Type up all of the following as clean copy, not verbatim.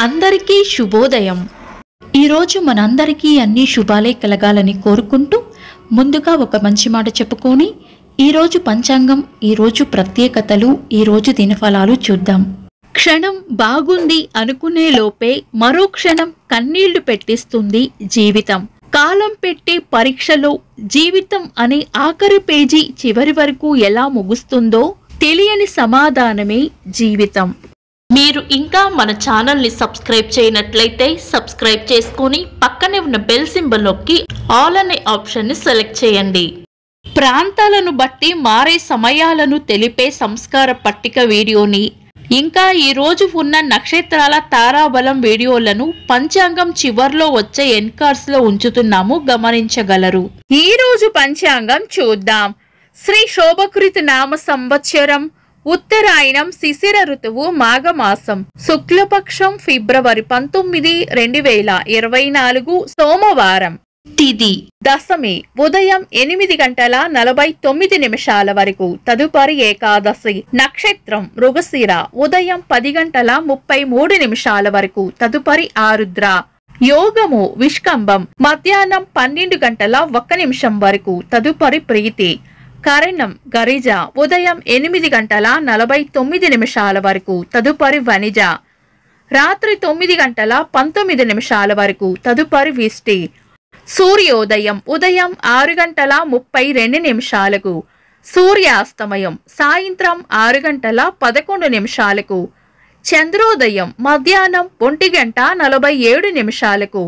అందరికీ శుభోదయం. ఈరోజు మనందరికీ అన్ని శుభాలే కలగాలని కోరుకుంటూ ముందుగా ఒక మంచి మాట చెప్పుకొని ఈరోజు పంచాంగం, ఈరోజు ప్రత్యేకతలు, ఈరోజు దినఫలాలు చూద్దాం. క్షణం బాగుంది అనుకునే లోపే మరో క్షణం కన్నీళ్లు పెట్టిస్తుంది జీవితం. కాలం పెట్టే పరీక్షలో జీవితం అనే ఆఖరి పేజీ చివరి వరకు ఎలా ముగుస్తుందో తెలియని సమాధానమే జీవితం. మీరు ఇంకా మన ఛానల్ని సబ్స్క్రైబ్ చేయనట్లయితే సబ్స్క్రైబ్ చేసుకొని పక్కనే ఉన్న బెల్ సింబల్ నొక్కి ఆల్ అనే ఆప్షన్ని సెలెక్ట్ చేయండి. ప్రాంతాలను బట్టి మారే సమయాలను తెలిపే సంస్కార పట్టిక వీడియోని, ఇంకా ఈరోజు ఉన్న నక్షత్రాల తారాబలం వీడియోలను పంచాంగం చివర్లో వచ్చే ఎన్కార్స్లో ఉంచుతున్నాము, గమనించగలరు. ఈరోజు పంచాంగం చూద్దాం. శ్రీ శోభకృత నామ సంవత్సరం, ఉత్తరాయణం, శిశిర ఋతువు, మాఘమాసం, శుక్లపక్షం, ఫిబ్రవరి 19, 2024, సోమవారం. తిథి దశమి ఉదయం 8:49 వరకు, తదుపరి ఏకాదశి. నక్షత్రం మృగశిర ఉదయం 10:33 వరకు, తదుపరి ఆరుద్ర. యోగము విష్కంభం మధ్యాహ్నం 12:01 వరకు, తదుపరి ప్రీతి. కరణం గరిజ ఉదయం 8:49 వరకు, తదుపరి వనిజ. రాత్రి 9:19 వరకు, తదుపరి విష్టి. సూర్యోదయం ఉదయం 6:32, సూర్యాస్తమయం సాయంత్రం 6:11. చంద్రోదయం మధ్యాహ్నం 1:47,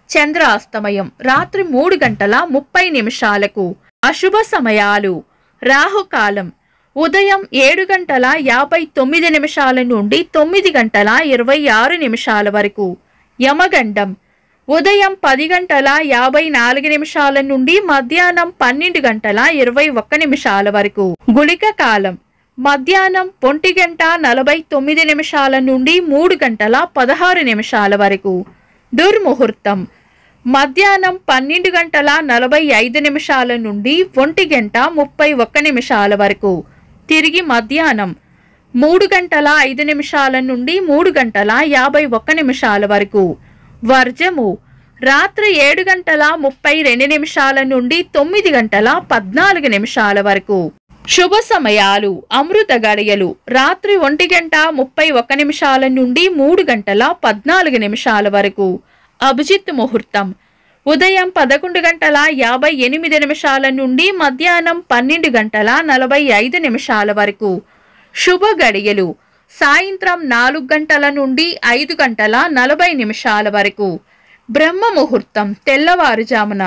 చంద్రాస్తమయం రాత్రి 3:30. అశుభ సమయాలు: రాహుకాలం ఉదయం 7:59 నుండి 9:26 వరకు, యమగండం ఉదయం 10:54 నుండి మధ్యాహ్నం 12:21 వరకు, గుళిక కాలం మధ్యాహ్నం 1:49 నుండి 3:16 వరకు, దుర్ముహూర్తం మధ్యాహ్నం 12:45 నుండి 1:31 వరకు, తిరిగి మధ్యాహ్నం 3:05 నుండి 3:51 వరకు. వర్జము రాత్రి 7:32 నుండి 9:14 వరకు. శుభ సమయాలు: అమృత గడియలు రాత్రి 1:31 నుండి 3:14 వరకు. అభిజిత్ ముహూర్తం ఉదయం 11:58 నుండి మధ్యాహ్నం 12:45 వరకు. శుభ గడియలు సాయంత్రం 4 గంటల నుండి 5:40 వరకు. బ్రహ్మ ముహూర్తం తెల్లవారుజామున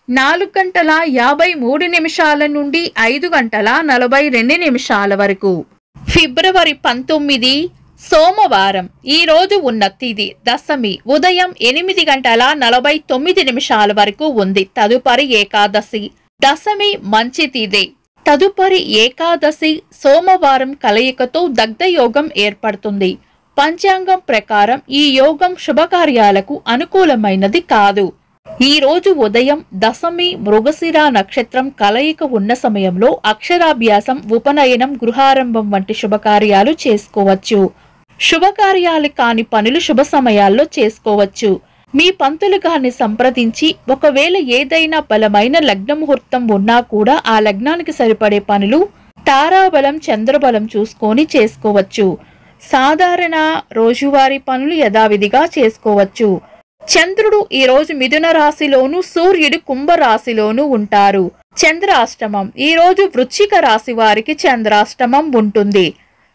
4:53 నుండి 5:42 వరకు. ఫిబ్రవరి 19, సోమవారం. ఈ రోజు ఉన్న తిథి దశమి ఉదయం 8:49 వరకు ఉంది, తదుపరి ఏకాదశి. దశమి మంచి తిథి, తదుపరి ఏకాదశి సోమవారం కలయికతో దగ్ధయోగం ఏర్పడుతుంది. పంచాంగం ప్రకారం ఈ యోగం శుభకార్యాలకు అనుకూలమైనది కాదు. ఈ రోజు ఉదయం దశమి మృగశిర నక్షత్రం కలయిక ఉన్న సమయంలో అక్షరాభ్యాసం, ఉపనయనం, గృహారంభం వంటి శుభకార్యాలు చేసుకోవచ్చు. శుభకార్యాలు కాని పనులు శుభ సమయాల్లో చేసుకోవచ్చు. మీ పంతులు గారిని సంప్రదించి ఒకవేళ ఏదైనా బలమైన లగ్న ముహూర్తం ఉన్నా కూడా ఆ లగ్నానికి సరిపడే పనులు తారాబలం, చంద్రబలం చూసుకొని చేసుకోవచ్చు. సాధారణ రోజువారీ పనులు యథావిధిగా చేసుకోవచ్చు. చంద్రుడు ఈ రోజు మిథున రాశిలోను, సూర్యుడు కుంభ రాశిలోను ఉంటారు. చంద్రాష్టమం ఈ రోజు వృశ్చిక రాశి వారికి చంద్రాష్టమం ఉంటుంది.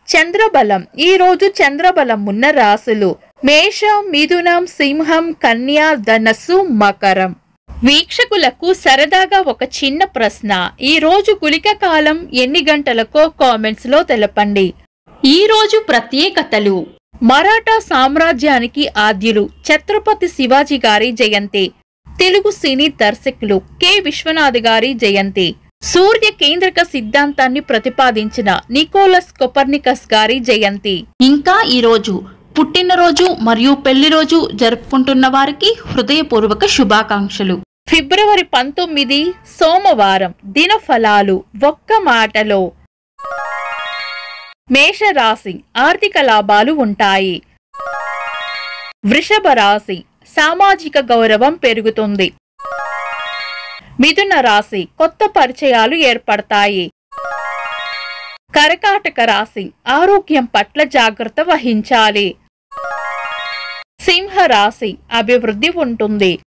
చంద్రబలం ఈ రోజు చంద్రబలం ఉన్న రాశులు మేషం, మిథునం, సింహం, కన్యా, ధనస్సు, మకరం. వీక్షకులకు సరదాగా ఒక చిన్న ప్రశ్న. ఈ రోజు గుళిక కాలం ఎన్ని గంటలకో కామెంట్స్ లో తెలపండి. ఈ రోజు ప్రత్యేకతలు: మరాఠా సామ్రాజ్యానికి ఆద్యులు ఛత్రపతి శివాజీ గారి జయంతి. తెలుగు సినీ దర్శకులు కె విశ్వనాథ్ గారి జయంతి. సూర్య కేంద్రక సిద్ధాంతాన్ని ప్రతిపాదించిన నికోలస్ కొపర్నికస్ గారి జయంతి. ఇంకా ఈరోజు పుట్టినరోజు మరియు పెళ్లి రోజు జరుపుకుంటున్న వారికి హృదయపూర్వక శుభాకాంక్షలు. ఫిబ్రవరి 19, సోమవారం. దినఫలాలు ఒక్క మాటలో: మేషరాశి ఆర్థిక లాభాలు ఉంటాయి. వృషభ రాశి సామాజిక గౌరవం పెరుగుతుంది. మిథున రాశి కొత్త పరిచయాలు ఏర్పడతాయి. కర్కాటక రాశి ఆరోగ్యం పట్ల జాగ్రత్త వహించాలి. సింహ రాశి అభివృద్ధి ఉంటుంది.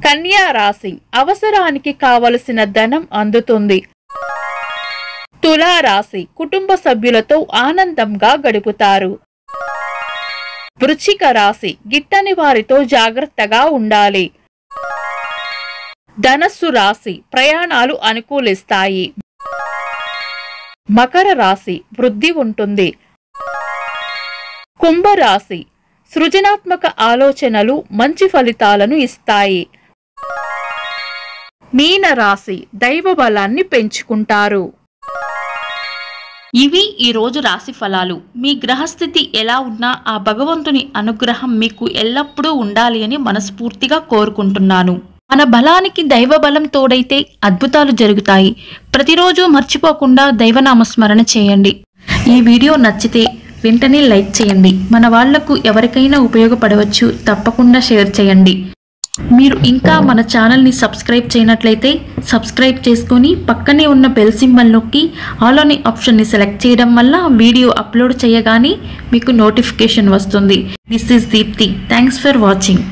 కన్యా రాశి అవసరానికి కావలసిన ధనం అందుతుంది. తులా రాశి కుటుంబ సభ్యులతో ఆనందంగా గడుపుతారు. వృశ్చిక రాశి గిట్టని వారితో జాగ్రత్తగా ఉండాలి. ధనస్సు రాశి ప్రయాణాలు అనుకూలిస్తాయి. మకర రాశి వృద్ధి ఉంటుంది. కుంభరాశి సృజనాత్మక ఆలోచనలు మంచి ఫలితాలను ఇస్తాయి. మీన రాశి దైవ బలాన్ని పెంచుకుంటారు. ఇవి ఈరోజు రాశి ఫలాలు. మీ గ్రహస్థితి ఎలా ఉన్నా ఆ భగవంతుని అనుగ్రహం మీకు ఎల్లప్పుడూ ఉండాలి అని మనస్ఫూర్తిగా కోరుకుంటున్నాను. మన బలానికి దైవ బలం తోడైతే అద్భుతాలు జరుగుతాయి. ప్రతిరోజు మర్చిపోకుండా దైవనామస్మరణ చేయండి. ఈ వీడియో నచ్చితే వెంటనే లైక్ చేయండి. మన వాళ్లకు ఎవరికైనా ఉపయోగపడవచ్చు. తప్పకుండా షేర్ చేయండి. మీరు ఇంకా మన ఛానల్ని సబ్స్క్రైబ్ చేయనట్లయితే సబ్స్క్రైబ్ చేసుకొని పక్కనే ఉన్న బెల్ సింబల్ నొక్కి ఆల్ అనే ఆప్షన్ని సెలెక్ట్ చేయడం వల్ల వీడియో అప్లోడ్ చేయగానే మీకు నోటిఫికేషన్ వస్తుంది. This is Deepti. Thanks for watching.